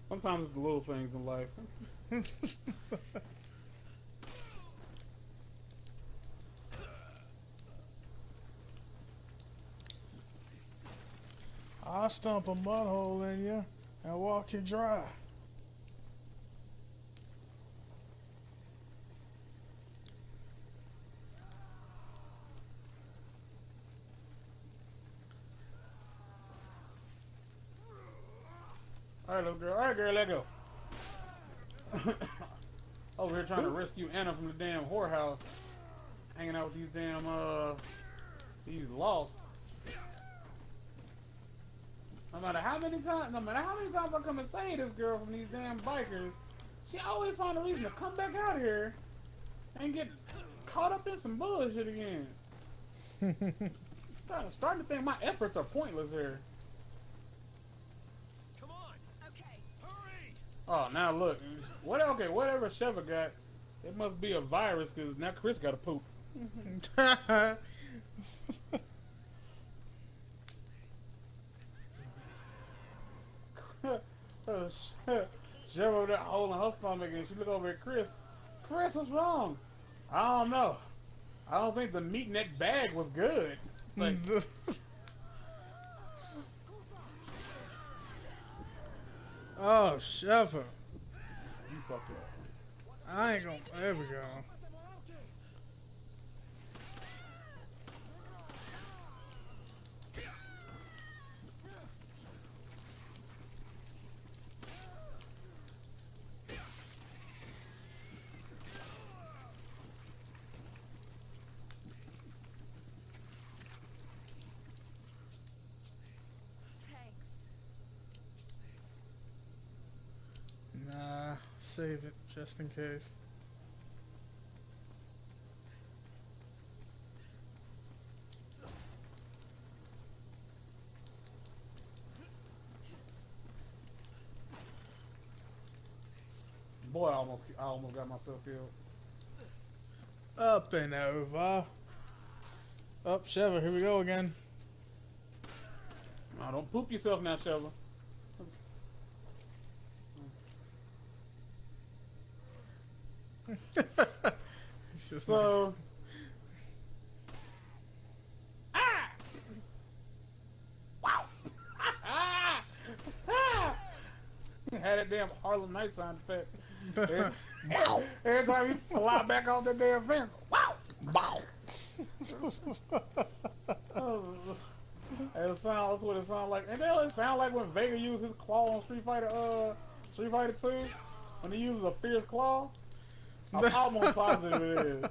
Sometimes it's the little things in life. I'll stomp a mud hole in you and walk you dry. Alright, little girl. Alright, girl, let go. Over here trying to rescue Anna from the damn whorehouse. Hanging out with these damn, these lost. No matter how many times I come and save this girl from these damn bikers, she always find a reason to come back out here and get caught up in some bullshit again. Starting to think my efforts are pointless here. Come on. Okay. Hurry. Oh, now look. Okay, whatever Sheva got, it must be a virus because now Chris got to poop. Sheva over there holding her stomach and she look over at Chris. Chris, what's wrong? I don't know. I don't think the meat in that bag was good. Like, Oh, Sheffer. you fucked up. I ain't gonna. There we go. Nah, save it just in case. Boy, I almost got myself killed. Up and over. Up, Sheva, here we go again. No, don't poop yourself now, Sheva. It's just So, ah! Wow! Ah! Ah! Had that damn Harlem Night sound effect. Wow. Every time you fly back off that damn fence, wow! Wow. That's what it sounds like. And then it sound like when Vega used his claw on Street Fighter 2, when he uses a fierce claw. I'm almost positive it is.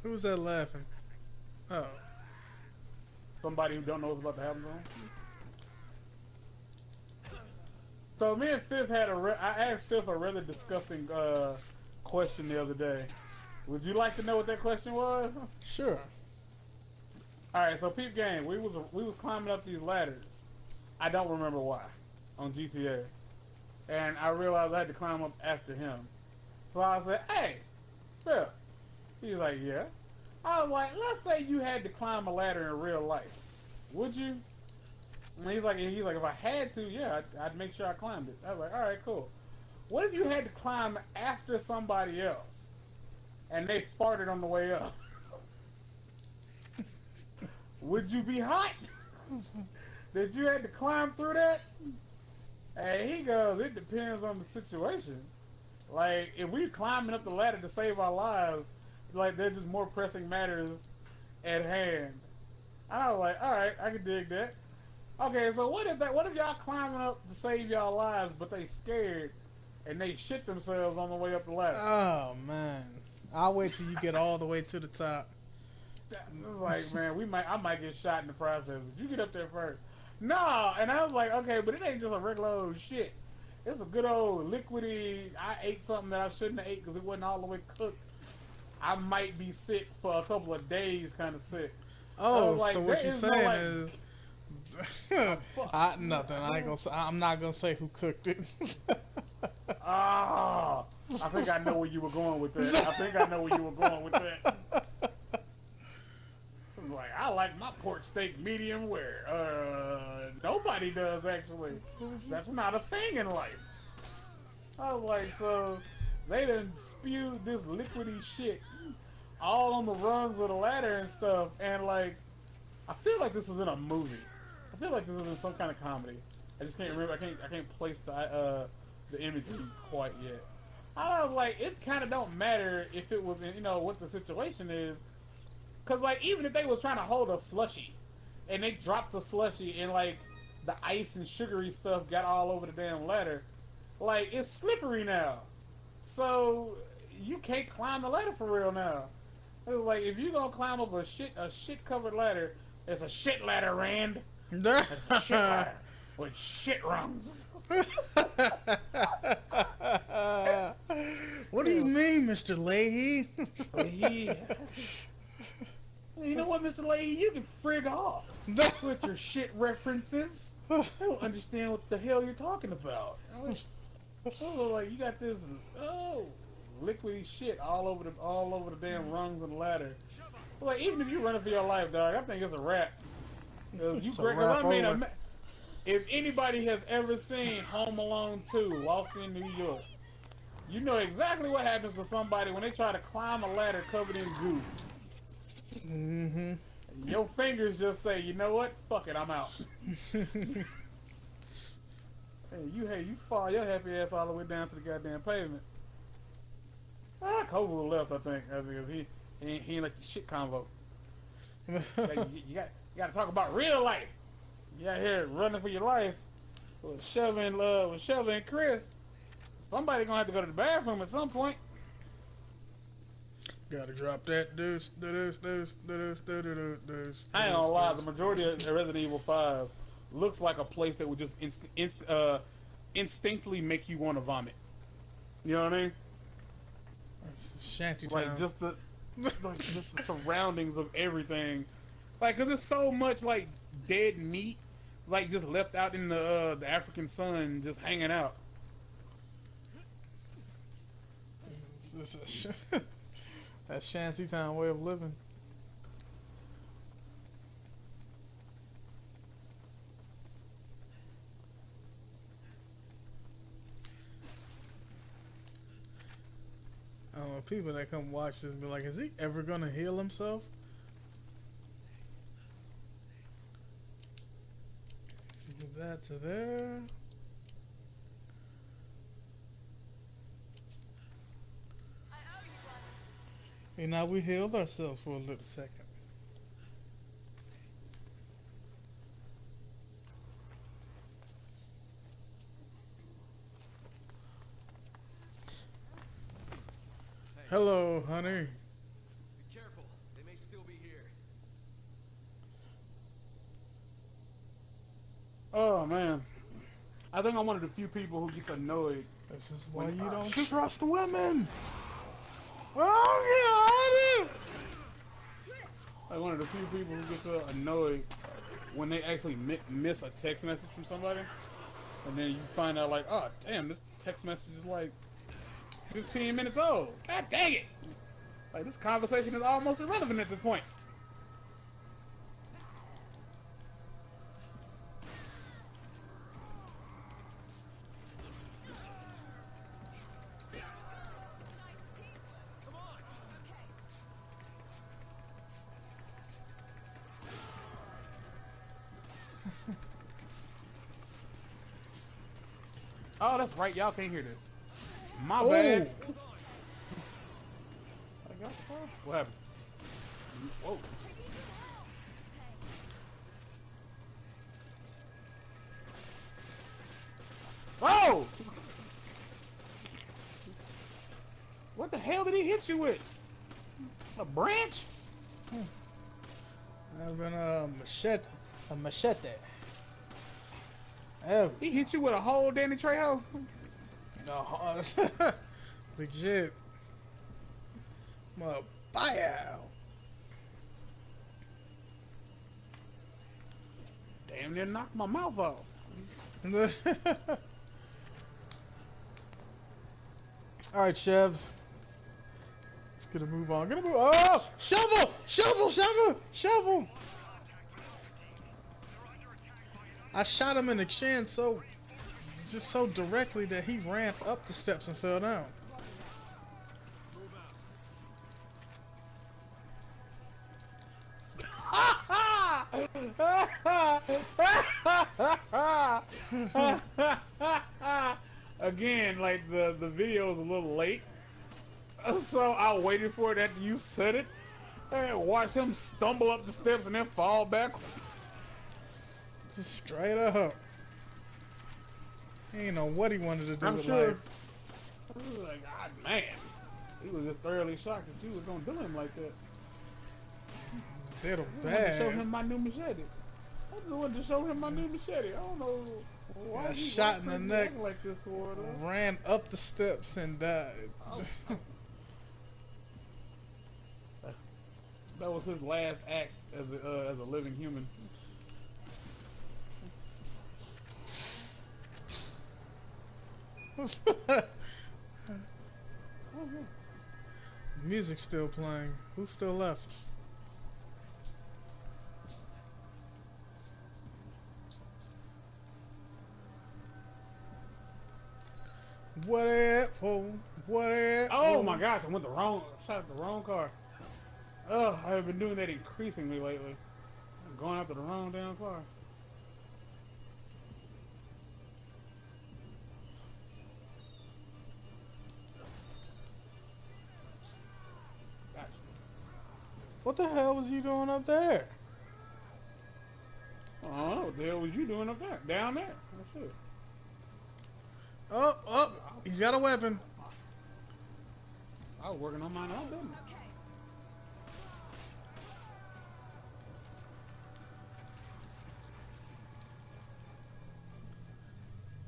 Who's that laughing? Oh. Somebody who don't know what's about to happen to him. So me and Fifth had I asked Fifth a rather disgusting question the other day. Would you like to know what that question was? Sure. Alright, so peep game, we was climbing up these ladders. I don't remember why. On GTA. And I realized I had to climb up after him. So I said, hey, Phil. He was like, yeah. I was like, let's say you had to climb a ladder in real life. Would you? And he's like, if I had to, yeah, I'd make sure I climbed it. I was like, all right, cool. What if you had to climb after somebody else and they farted on the way up? Would you be hot? Did you have to climb through that? And he goes, it depends on the situation. Like, if we're climbing up the ladder to save our lives, like, there's just more pressing matters at hand. And I was like, alright, I can dig that. Okay, so what if y'all climbing up to save y'all lives, but they scared and they shit themselves on the way up the ladder? Oh, man. I'll wait till you get all the way to the top. Like, man, I might get shot in the process, but you get up there first. No, and I was like, okay, but it ain't just a regular old shit. It's a good old liquidy. I ate something that I shouldn't have ate because it wasn't all the way cooked. I might be sick for a couple of days, kind of sick. Oh, like, so what you're saying no, like, is, nothing. I'm not gonna say who cooked it. Ah, I think I know where you were going with that. Like, I like my pork steak medium rare. Nobody does, actually. That's not a thing in life. I was like, so they done spewed this liquidy shit all on the rungs of the ladder and stuff, and like, I feel like this was in a movie. I feel like this was in some kind of comedy. I just can't remember. I can't place the imagery quite yet. I was like, it kind of don't matter if it was in, what the situation is, cause like even if they was trying to hold a slushy, and they dropped the slushy and like the ice and sugary stuff got all over the damn ladder, like it's slippery now, so you can't climb the ladder for real now. It was like if you gonna climb up a shit covered ladder, it's a shit ladder, Rand. It's a shit ladder with shit rungs. What do you mean, Mr. Leahy? Leahy. You know what, Mr. Leahy? You can frig off with your shit references. I don't understand what the hell you're talking about. Like you got this liquidy shit all over the damn rungs of the ladder. Like even if you running for your life, dog, I think it's a wrap. If anybody has ever seen Home Alone 2, Lost in New York, you know exactly what happens to somebody when they try to climb a ladder covered in goo. Mm-hmm. Your fingers just say, you know what? Fuck it, I'm out. You fall your happy ass all the way down to the goddamn pavement. Cobra left, I think, because he ain't like the shit convo. you got to talk about real life. You out here running for your life with Shelby and Chris. Somebody gonna have to go to the bathroom at some point. Gotta drop that deuce. I ain't gonna lie, the majority of Resident Evil 5 looks like a place that would just instinctively make you want to vomit. You know what I mean? That's shanty town. Like just the surroundings of everything. Like, cause it's so much like dead meat, like just left out in the African sun, just hanging out. That shanty town way of living. I don't know, people that come watch this be like, is he ever gonna heal himself? Move that to there. And now we healed ourselves for a little second. Hey, Hello, honey. be careful. They may still be here. Oh man, I think I'm one of the few people who gets annoyed. This is why you don't trust women. Oh, Like one of the few people who gets annoyed when they actually miss a text message from somebody, and then you find out like, oh damn, this text message is like 15 minutes old. God dang it! Like this conversation is almost irrelevant at this point. Oh, that's right. Y'all can't hear this. My bad. I got what happened? Whoa. Whoa! What the hell did he hit you with? A branch? I've been a machete. A machete. Oh. He hit you with a whole Danny Trejo? No. Legit. My buyout. Damn near knocked my mouth off. Alright, Chevs. Let's Get a move on. Get a move. Oh! Shovel! Shovel! Shovel! Shovel! I shot him in the chin just so directly that he ran up the steps and fell down. Again, like the video is a little late, so I waited for it after you said it, and watched him stumble up the steps and then fall back. Just straight up. He ain't know what he wanted to do I'm with sure. life. I was like, God, man, he was just thoroughly shocked that you was gonna do him like that. Little I wanted to show bad. him my new machete. I just wanted to show him my new machete. I don't know why Got he shot in the acting neck, like this toward us. ran up the steps and died. Oh. That was his last act as a living human. Music's still playing. Who's still left? What apple? What apple? Oh my gosh, I went shot at the wrong car. Ugh, I have been doing that increasingly lately. I'm going after the wrong damn car. Gotcha. What the hell was you doing up there? Oh, what the hell was you doing up there? Down there? Oh shit. Oh, he's got a weapon. I was working on mine all day.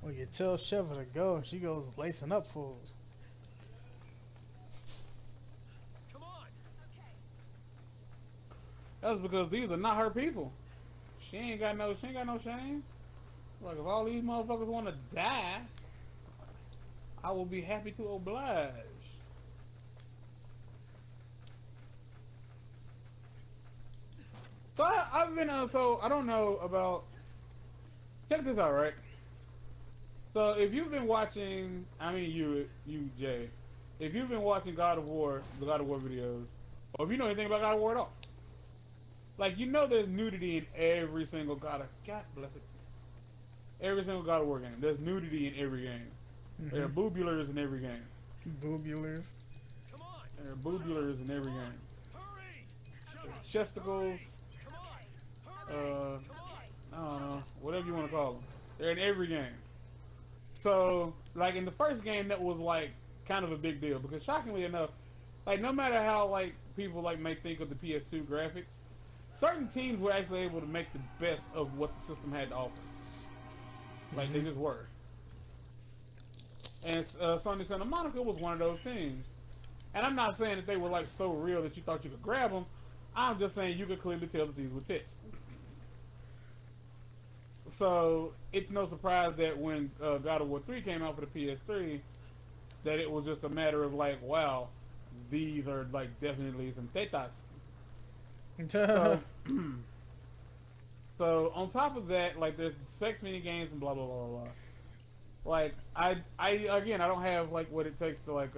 Well, you tell Sheva to go, and she goes lacing up fools. Come on. That's because these are not her people. She ain't got no shame. Like if all these motherfuckers want to die, I will be happy to oblige. So I've been so I don't know about. Check this out, right? So if you've been watching, I mean you Jay, if you've been watching God of War, the God of War videos, or if you know anything about God of War at all, like you know there's nudity in every single God bless it, every single God of War game. There's nudity in every game. There are boobulars in every game. Boobulars. Come on. There are boobulars in every game. Hurry. There are chesticles. Come on. Hurry. Come on. I don't know, whatever you want to call them. They're in every game. So, like in the first game, that was like kind of a big deal because, shockingly enough, like no matter how like people like may think of the PS2 graphics, certain teams were actually able to make the best of what the system had to offer. Like they just were. And Sony Santa Monica was one of those things. And I'm not saying that they were like so real that you thought you could grab them. I'm just saying you could clearly tell that these were tits. So it's no surprise that when God of War 3 came out for the PS3, that it was just a matter of like, wow, these are like definitely some tetas. So, so on top of that, like there's sex mini games and blah blah blah blah. Like I again, I don't have like what it takes to like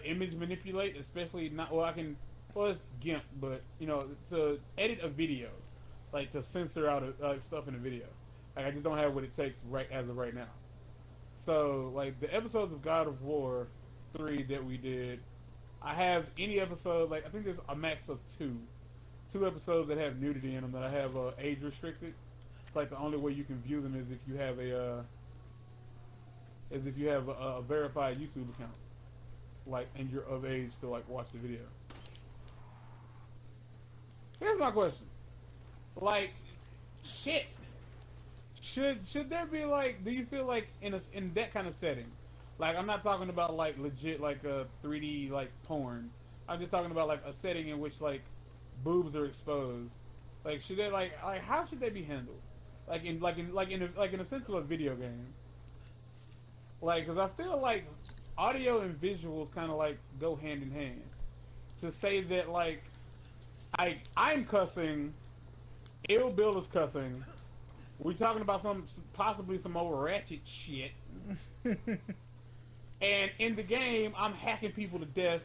image manipulate, especially not well. I can it's GIMP, but you know to edit a video, like to censor out stuff in a video. Like I just don't have what it takes right as of right now. So like the episodes of God of War 3 that we did, I have any episode like I think there's a max of two episodes that have nudity in them that I have age restricted. It's like the only way you can view them is if you have a verified YouTube account, like and you're of age to like watch the video. Here's my question. Like, shit. Should there be like? Do you feel like in that kind of setting? Like, I'm not talking about like legit like a 3D like porn. I'm just talking about like a setting in which like boobs are exposed. Like, should they like how should they be handled? Like in a sense of a video game. Like, cause I feel like audio and visuals kind of like go hand in hand. To say that like I'm cussing, Ill Bill is cussing. We talking about some possibly some more ratchet shit. And in the game, I'm hacking people to death.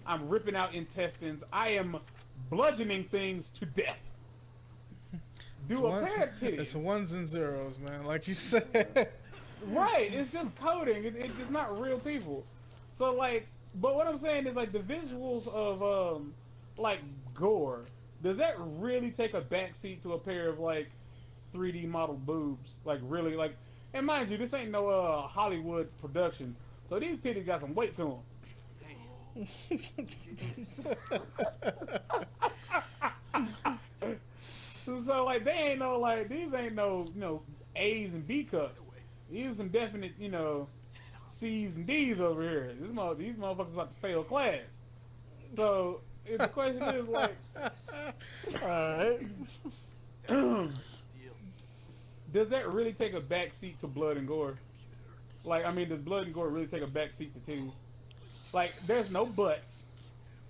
I'm ripping out intestines. I am bludgeoning things to death. Do a pair of titties. It's ones and zeros, man. Like you said. Right, it's just coding. It's just not real people. So like, but what I'm saying is like the visuals of like gore. Does that really take a backseat to a pair of like 3D model boobs? Like really like, and mind you, this ain't no Hollywood production. So these titties got some weight to them. So like they ain't no like these ain't no A's and B cups. These are some definite C's and D's over here. These motherfuckers about to fail class. So if the question is like, alright. Does that really take a backseat to blood and gore? Like I mean, does blood and gore really take a backseat to titties? Like there's no butts.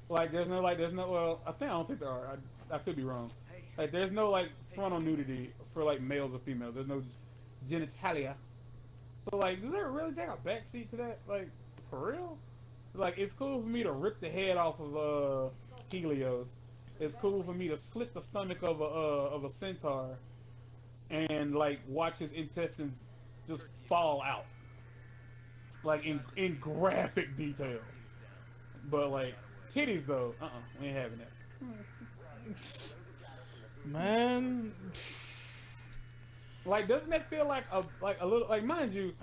Like there's no well I don't think there are. I could be wrong. Like there's no like frontal nudity for like males or females. There's no genitalia. So like, does that really take a backseat to that? Like, for real? Like, it's cool for me to rip the head off of Helios. It's cool for me to slit the stomach of a centaur, and like watch his intestines just fall out, like in graphic detail. But like titties though, we ain't having that. Man. Like, doesn't that feel like a little like, mind you,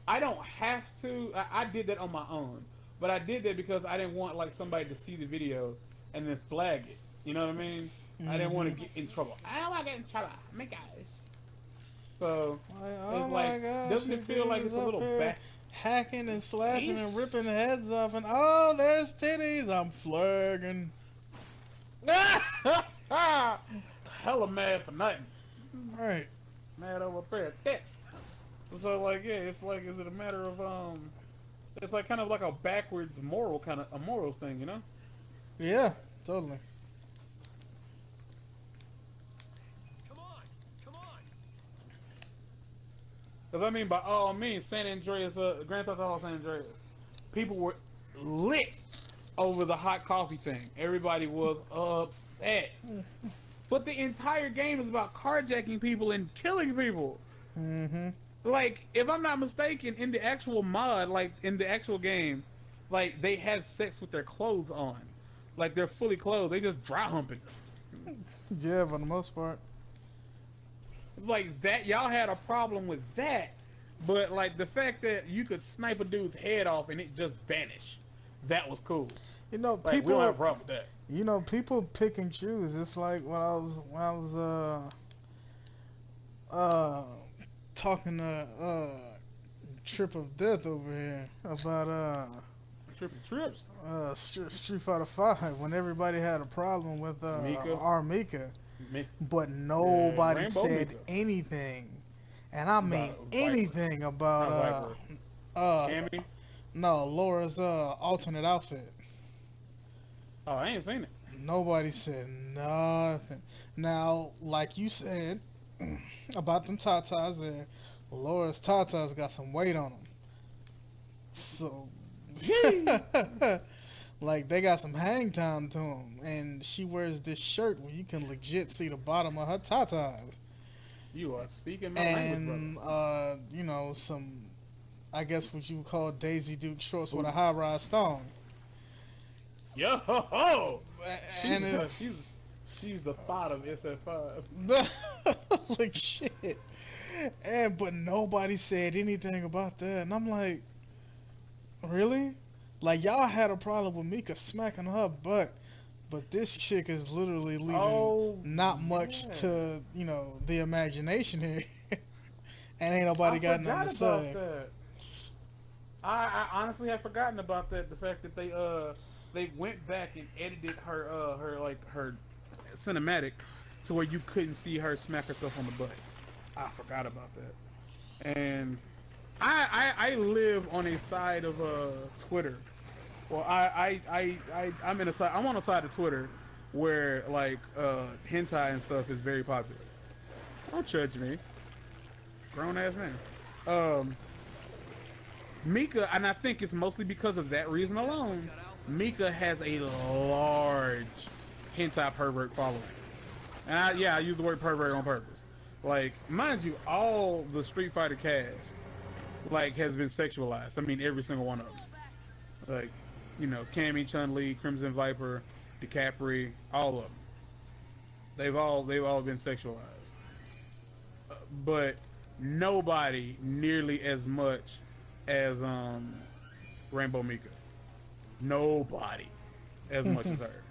I don't have to. I did that on my own, but I did that because I didn't want like somebody to see the video and then flag it. You know what I mean? Mm-hmm. I didn't want to get in trouble. I don't want to get in trouble, my guys. So it's like, doesn't it feel like it's a little back? Hacking and slashing and ripping heads off, and oh, there's titties. I'm flagging. Hella mad for nothing. Right. Mad over a pair of tits. So like, yeah, it's like, is it a matter of it's like kind of like a backwards moral kind of a morals thing, you know? Yeah, totally. Come on, come on. Because I mean, by all means, San Andreas, Grand Theft Auto San Andreas, people were lit over the hot coffee thing. Everybody was upset. But the entire game is about carjacking people and killing people. Mm-hmm. Like, if I'm not mistaken, in the actual mod, like, in the actual game, like, they have sex with their clothes on. Like, they're fully clothed. They just dry humping. Yeah, for the most part. Like, that, y'all had a problem with that. But, like, the fact that you could snipe a dude's head off and it just vanish, that was cool. You know, like, people... we don't have a problem with that. You know, people pick and choose. It's like when I was talking to Trip of Death over here about Trips. Street Fighter 5 when everybody had a problem with Mika, but nobody said Mika. anything, and I mean anything about Cammy? No, Laura's alternate outfit. Oh, I ain't seen it. Nobody said nothing. Now, like you said about them tatas there, Laura's tatas got some weight on them. So, like, they got some hang time to them. And she wears this shirt where you can legit see the bottom of her tatas. You are speaking my language, brother. And, you know, some, I guess what you would call Daisy Duke shorts with a high-rise thong. Yo ho ho! And she's the thought of SF5. Like shit. But nobody said anything about that, and I'm like, really? Like y'all had a problem with Mika smacking her butt, but this chick is literally leaving not much to the imagination here, and ain't nobody got nothing to say. That. I honestly have forgotten about that. The fact that they went back and edited her cinematic to where you couldn't see her smack herself on the butt. I forgot about that. And I live on a side of Twitter. Well, I'm in a side. I'm on a side of Twitter where like hentai and stuff is very popular. Don't judge me, grown ass man. Mika, and I think it's mostly because of that reason alone. Mika has a large hentai pervert following, and I use the word pervert on purpose. Like, mind you, all the Street Fighter cast like has been sexualized. I mean, every single one of them. Like, you know, Cammy, Chun-Li, Crimson Viper, DiCaprio, all of them. They've all been sexualized, but nobody nearly as much as Rainbow Mika. Nobody as much as her.